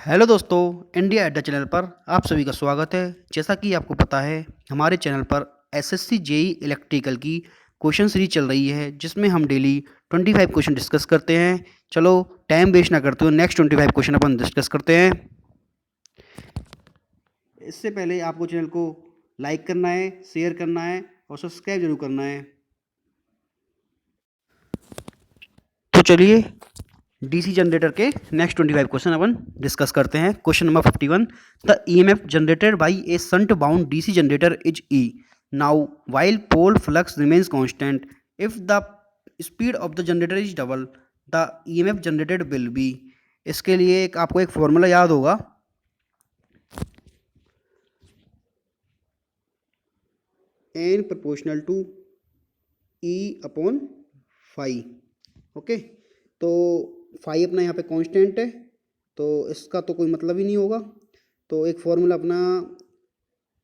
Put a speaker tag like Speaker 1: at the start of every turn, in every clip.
Speaker 1: Hello दोस्तों, India अड्डा channel पर आप सभी का स्वागत है। जैसा कि आपको पता है, हमारे चैनल पर एसएससी जेई इलेक्ट्रिकल की क्वेश्चन सीरीज चल रही है, जिसमें हम डेली 25 क्वेश्चन डिस्कस करते हैं। चलो टाइम वेस्ट ना करते हुए नेक्स्ट 25 क्वेश्चन अपन डिस्कस करते हैं। इससे पहले आपको चैनल को लाइक करना है, शेयर करना है और सब्सक्राइब जरूर करना है। तो चलिए डीसी जनरेटर के नेक्स्ट 25 क्वेश्चन अपन डिस्कस करते हैं। Question number 51, the EMF generated by A shunt bound DC generator is E. Now while pole flux remains constant, if the speed of the generator is double, the EMF generated will be। इसके लिए आपको एक formula याद होगा, n proportional to E upon phi. Okay, तो phi अपना यहाँ पे कांस्टेंट है, तो इसका तो कोई मतलब ही नहीं होगा। तो एक फॉर्मूला अपना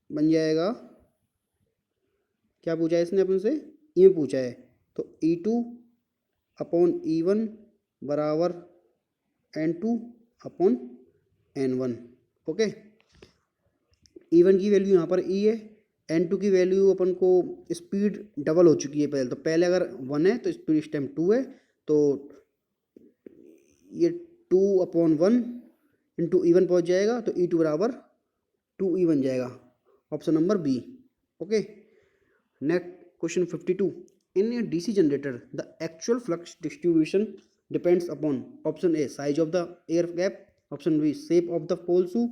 Speaker 1: बन जाएगा, क्या पूछा है इसने अपन से, ई में पूछा है, तो E2 अपॉन E1 बराबर N2 upon N1। Okay, E1 की वैल्यू यहाँ पर E है, N2 की वैल्यू अपन को स्पीड डबल हो चुकी है पहले, तो पहले अगर 1 है तो स्पीड इस टाइम 2 है, तो ये 2 अपॉन 1 इंटू E1 पहुँच जाएगा, तो E2 बराबर 2E बन जाएगा, option number B. Okay, next question 52, in a DC generator the actual flux distribution depends upon option A size of the air gap, option B shape of the pole shoe,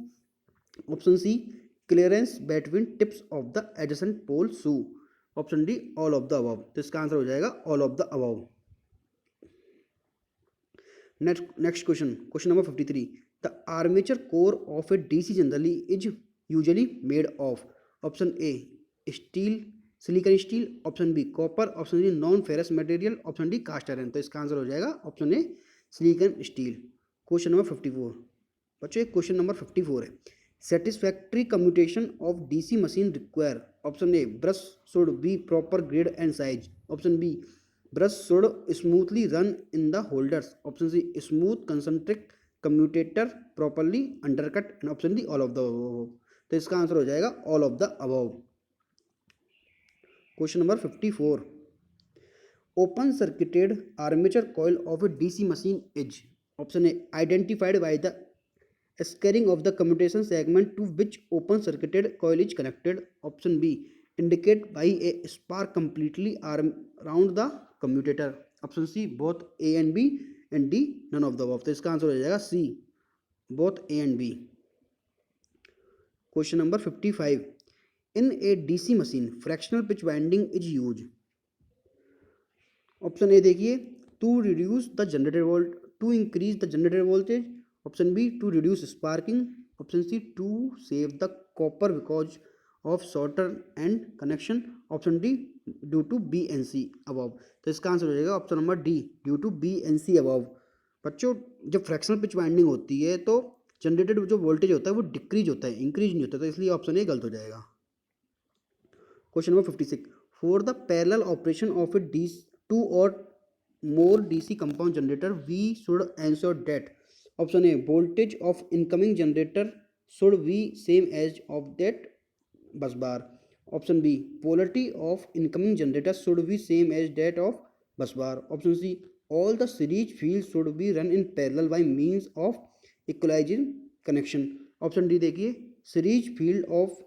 Speaker 1: option C clearance between tips of the adjacent pole shoe, option D all of the above. तो इसका answer हो जाएगा all of the above. Next question, question number 53, the armature core of a DC generally is usually made of, option A steel silicon steel, option B copper, option D non ferrous material, option D cast iron. तो इसका answer हो जाएगा option A silicon steel. Question number 54, बच्चों question number 54 है, satisfactory commutation of DC machine require, option A brush should be proper grade and size, option B brush should smoothly run in the holders, option C smooth concentric commutator properly undercut, and option D all of the above. तो इसका answer हो जाएगा all of the above. Question number 54, open circuited armature coil of a DC machine is, option A identified by the scarring of the commutation segment to which open circuited coil is connected, option B indicate by a spark completely around the commutator, option C both A and B, and D none of the above. तो इसका answer हो जाएगा C both A and B. Question number 55, in a DC machine fractional pitch winding is use, option A देखिए to reduce the generator volt, to increase the generator voltage, option B to reduce sparking, option C to save the copper because of shorter end connection, option D due to B and C above. तो इसका answer हो जाएगा option number D due to B and C above. बच्चों जब fractional pitch winding होती है तो generated जो वोल्टेज होता है वो डिक्रीज होता है, इंक्रीज नहीं होता, तो इसलिए ऑप्शन ए गलत हो जाएगा। Question number 56, for the parallel operation of a D two or more DC compound generator, we should ensure that, option A voltage of incoming generator should be same as of that bus bar, option B polarity of incoming generator should be same as that of bus bar, option C all the series fields should be run in parallel by means of equalizing connection, option D देखिए series field of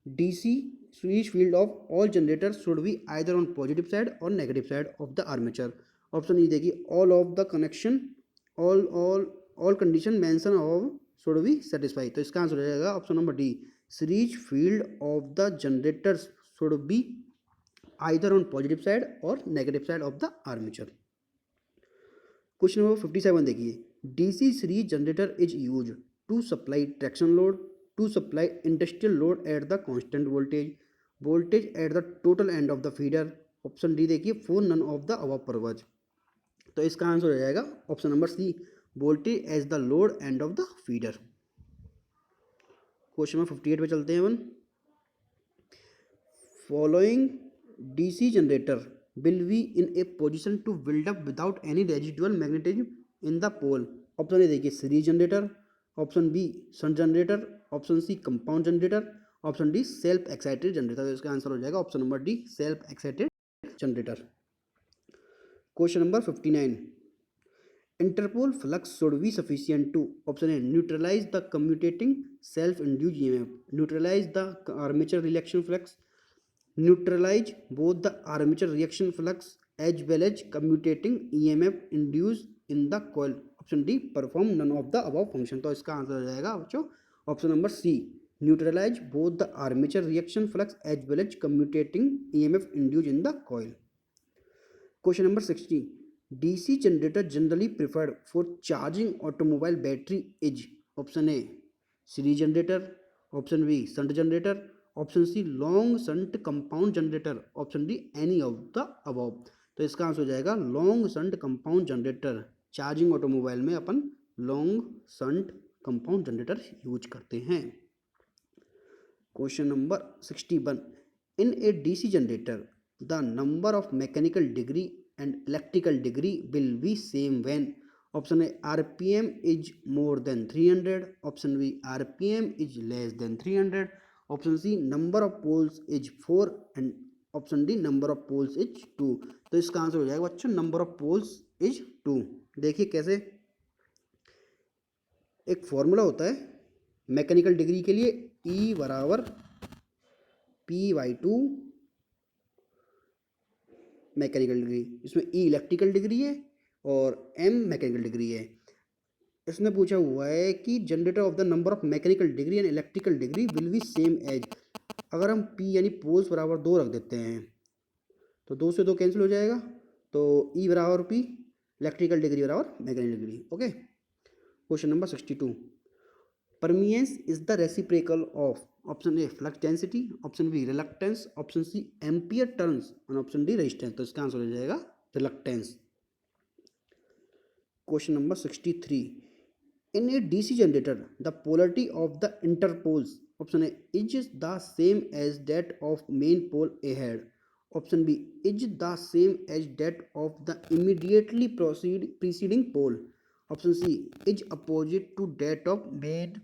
Speaker 1: DC switch field of all generators should be either on positive side or negative side of the armature, option E देखिए all of the connection all condition mention of should be satisfied। तो इसका answer हो जाएगा option number D series field of the generators should be either on positive side or negative side of the armature। Question number 57 देखिए, DC series generator is use to supply traction load, to supply industrial load at the constant voltage at the total end of the feeder, option D देखिए for none of the above purpose. तो इसका answer हो जाएगा option number C voltage as the load end of the feeder. Question number 58 पे चलते हैं अपन, following DC generator will be in a position to build up without any residual magnetism in the pole, option A देखिए series generator, option B shunt generator, option C compound generator, option D self excited generator. तो इसका answer हो जाएगा option number D self excited generator. Question number 59, interpole flux should be sufficient to option A neutralize the commutating self-induced EMF, neutralize the armature reaction flux, neutralize both the armature reaction flux as well as commutating EMF induced in the coil, option D perform none of the above function. तो इसका answer हो जाएगा बच्चों option number C neutralise both the armature reaction flux as well as commutating EMF induced in the coil। Question number 60, DC generator generally preferred for charging automobile battery is option A series generator, option B shunt generator, option C long shunt compound generator, option D any of the above। तो इसका answer हो जाएगा long shunt compound generator. Charging automobile में अपन long shunt compound generator use करते हैं। Question number 61, in a DC generator the number of mechanical degree and electrical degree will be same when option A RPM is more than 300, option B RPM is less than 300, option C number of poles is 4 and option D number of poles is 2। तो इसका answer हो जाएगा बच्चों number of poles is 2। देखिए कैसे, एक formula होता है मैकेनिकल डिग्री के लिए E बराबर P/2 मैकेनिकल डिग्री, इसमें E इलेक्ट्रिकल डिग्री है और M मैकेनिकल डिग्री है। इसने पूछा हुआ है कि generator of the number of mechanical degree and electrical degree will be same as. अगर हम P यानी पोल्स बराबर 2 रख देते हैं तो 2 से 2 कैंसिल हो जाएगा, तो E बराबर P इलेक्ट्रिकल डिग्री बराबर mechanical degree. Okay. Question number 62, permeance is the reciprocal of option A flux density, option B reluctance, option C ampere turns or option D resistance. तो इसका आंसर हो जाएगा reluctance. Question number 63, in a DC generator the polarity of the interpoles option A is the same as that of main pole ahead, option B is the same as that of the immediately preceding pole, option C is opposite to that of main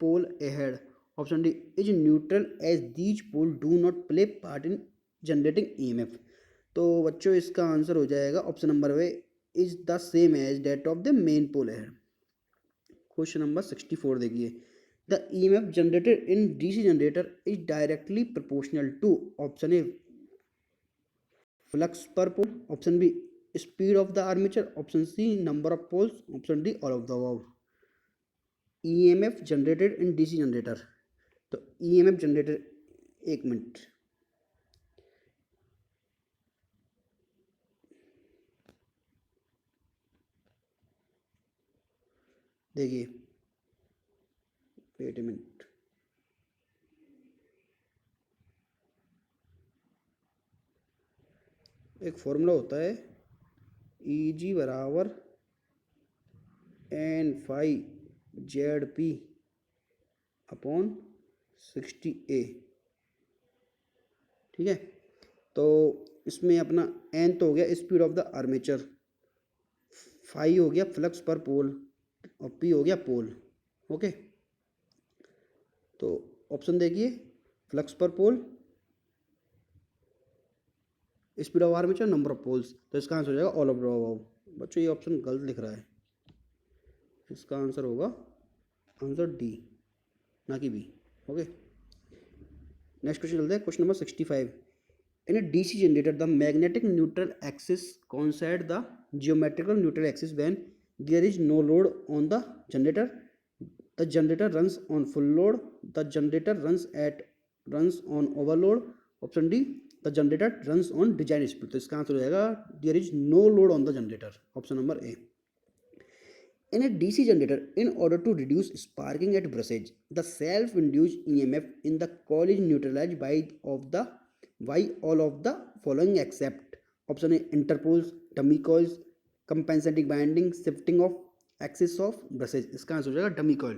Speaker 1: pole ahead, option D is neutral as these pole do not play part in generating EMF। तो बच्चों इसका answer हो जाएगा option number B is the same as that of the main pole ahead. Question number 64 देखिए, the EMF generated in DC generator is directly proportional to option A flux per pole, option B speed of the armature, option C number of poles, option D all of the above. EMF generated in DC generator, तो EMF generator, एक मिनट, देखिए wait a minute, एक formula होता है EG बराबर N/ZP upon 60A। ठीक है, तो इसमें अपना N तो हो गया speed of the armature, phi हो गया फ्लक्स पर पोल और P हो गया पोल। ओके, तो ऑप्शन देखिए flux per pole, speed of armature, number of poles. तो इसका आंसर हो जाएगा ऑल ऑफ द अबव। बच्चों ये ऑप्शन गलत लिख रहा है, इसका आंसर होगा आंसर डी ना कि बी। ओके, नेक्स्ट क्वेश्चन चलते हैं। Question number 65, in a DC generator the magnetic neutral axis coincide the geometrical neutral axis when there is no load on the generator, the generator runs on full load, the generator runs on overload, option D the generator runs on design speed. तो इसका answer हो जाएगा there is no load on the generator, option number A. In a DC generator, in order to reduce sparking at brushage, the self-induced EMF in the coil is neutralized by all of the following except option A interpoles, dummy coils, compensating binding, shifting of axis of brushage। इसका answer हो जाएगा dummy coil,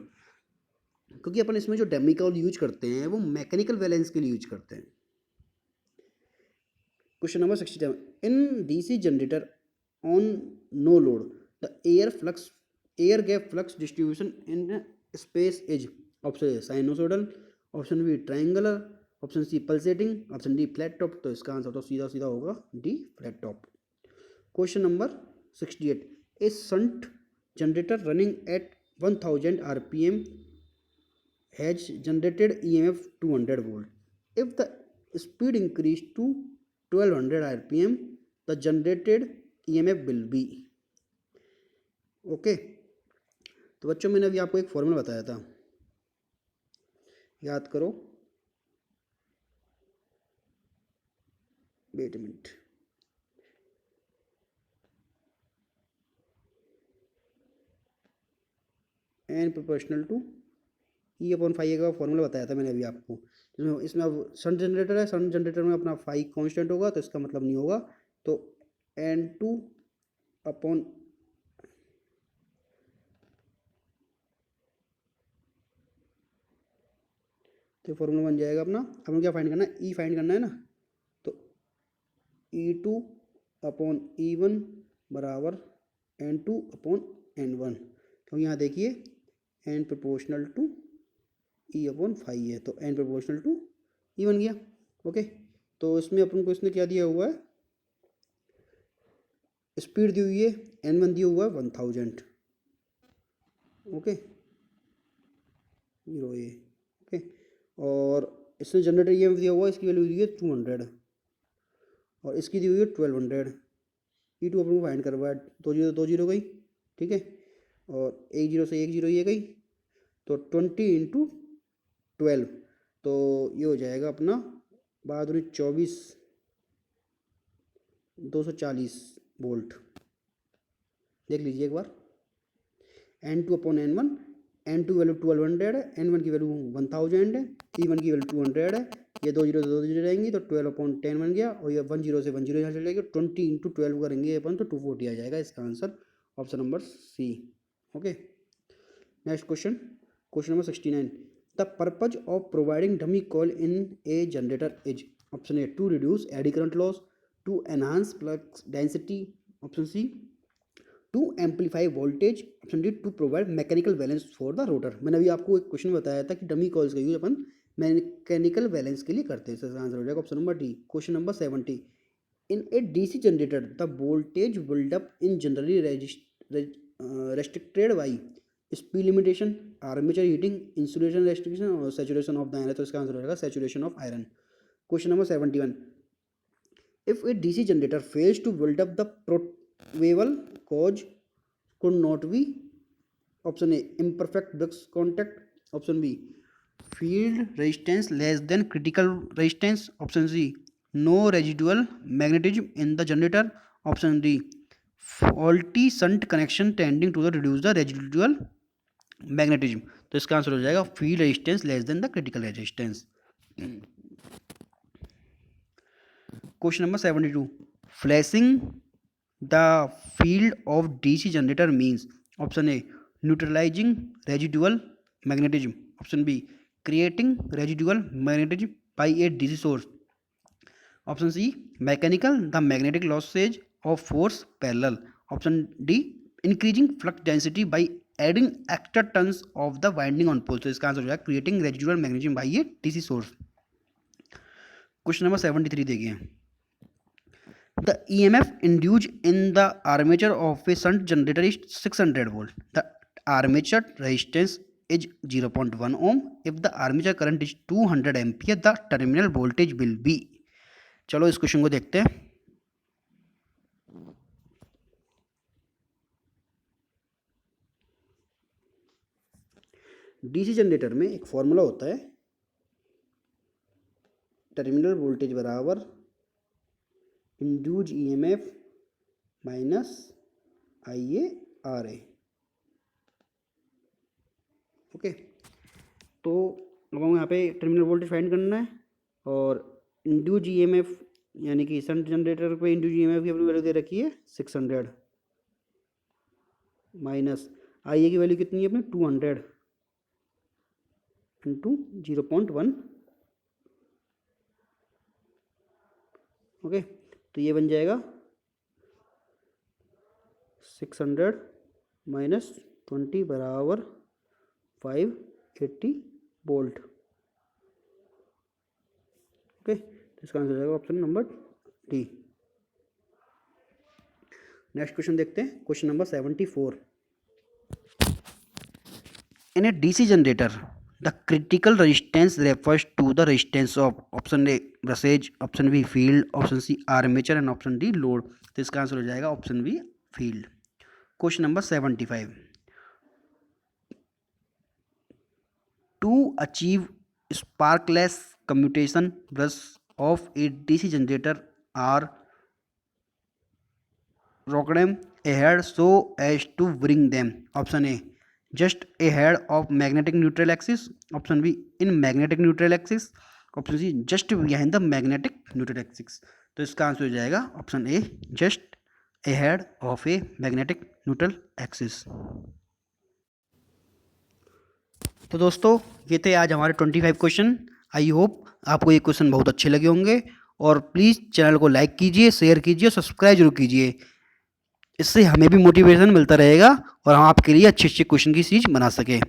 Speaker 1: क्योंकि अपन इसमें जो dummy coil use करते हैं वो mechanical balance के लिए यूज करते हैं। Question number 67, in DC generator on no load the air gap flux distribution in space is, option A sinusoidal, option B triangular, option C pulsating, option D flat top. तो इसका answer तो सीधा सीधा होगा D flat top. Question number 68, a shunt generator running at 1000 rpm has generated EMF 200 volt. If the speed increased to 1200 rpm, the generated EMF will be। Okay, तो बच्चों मैंने अभी आपको एक फॉर्मूला बताया था, याद करो। Wait minute, N proportional to E upon five का फॉर्मूला बताया था मैंने अभी आपको। इसमें अब शंट जनरेटर है, शंट जनरेटर में अपना फाइव कांस्टेंट होगा, तो इसका मतलब नहीं होगा। तो एन टू अपॉन तो फॉर्मूला बन जाएगा अपना, हमें क्या फाइंड करना है, ई फाइंड करना है ना। तो E two upon E one बराबर N two upon N one, क्योंकि यहाँ देखिए N proportional to E upon five है, तो एन प्रोपोर्शनल टू ई बन गया। ओके, तो इसमें अपन को इसने क्या दिया हुआ है, स्पीड दी हुई है, एन वन दिया हुआ है 1000। ओके, जीरो ये। ओके, और इसने जनरेटर ई दिया हुआ है, इसकी वैल्यू दी है 200 और इसकी दी हुई है 1200। ई टू अपन को फाइंड करवा, दो जीरो गई, ठीक है, और एक जीरो से एक जीरो ये गई, तो 20 इंटू 12, तो ये हो जाएगा अपना 12×24 240 वोल्ट। देख लीजिए एक बार, N two upon N one, N two value 1200 है, एन वन की वैल्यू 1000 है, ई वन की वैल्यू 200 है, ये दो जीरो रहेंगी तो 12/10 बन गया, और ये 10 से 10 यहाँ चले जाएगा, 20 इंटू 12 करेंगे अपन तो 240 आ जाएगा। इसका answer option number C. Okay, next question, question number 69, the purpose of providing dummy coil in a generator is, option A to reduce eddy current loss, to enhance flux density, option C to amplify voltage, option D to provide mechanical balance for the rotor. मैंने अभी आपको एक question बताया था कि dummy coils का use अपन mechanical balance के लिए करते हैं, इसका आंसर हो जाएगा option number D. Question number 70, in a DC generator the voltage buildup in generally restricted by speed limitation, armature heating, insulation restriction or saturation of the iron. तो इसका आंसर हो जाएगा saturation of iron. Question number 71, if a DC generator fails to build up the probable cause could not be, option A imperfect brushes contact, option B field resistance less than critical resistance, option C no residual magnetism in the generator, option D faulty shunt connection tending to the reduce the residual magnetism। तो इसका answer हो जाएगा field resistance less than the critical resistance। Question number 72, flashing the field of DC generator means, option A neutralising residual magnetism, option B creating residual magnetism by a DC source, option C mechanical the magnetic losses of force parallel, option D increasing flux density by adding extra turns of the winding on pole. तो इसका answer हो जाएगा creating residual magnetism by a DC source. Question number 73 देखिए, the EMF induced in the armature of a shunt generator is 600 volt. The armature resistance is 0.1 ohm. If the armature current is 200 ampere, the terminal voltage will be। चलो इस question को देखते हैं। DC generator में एक formula होता है, terminal voltage बराबर induced EMF minus IaRa। Okay, तो लोगों यहाँ पे टर्मिनल वोल्टेज फाइंड करना है, और इंड्यूज ईएमएफ यानी कि शंट जनरेटर पे इंड्यूज ईएमएफ की अपनी वैल्यू दे रखी है 600 माइनस Ia की वैल्यू कितनी है अपने 200 इंटू 0.1। ओके, तो ये बन जाएगा 600 माइनस 20 बराबर 580 वोल्ट। ओके, इसका आंसर हो जाएगा option number D. Next question देखते हैं, question number 74। In a DC generator, the critical resistance refers to the resistance of option A brushes, option B field, option C armature and option D load. तो इसका answer हो जाएगा option B field. Question number 75। To achieve sparkless commutation brush of a DC generator are rocked ahead so as to bring them. Option A just ahead of magnetic neutral axis, option B in magnetic neutral axis, option C just behind the magnetic neutral axis. तो इसका answer हो जाएगा option A just ahead of a magnetic neutral axis. तो दोस्तों ये थे आज हमारे 25 क्वेश्चन। आई होप आपको ये क्वेश्चन बहुत अच्छे लगे होंगे और प्लीज़ चैनल को लाइक कीजिए, शेयर कीजिए, सब्सक्राइब जरूर कीजिए। इससे हमें भी मोटिवेशन मिलता रहेगा और हम आपके लिए अच्छे अच्छे क्वेश्चन की सीरीज बना सकें।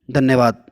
Speaker 1: धन्यवाद।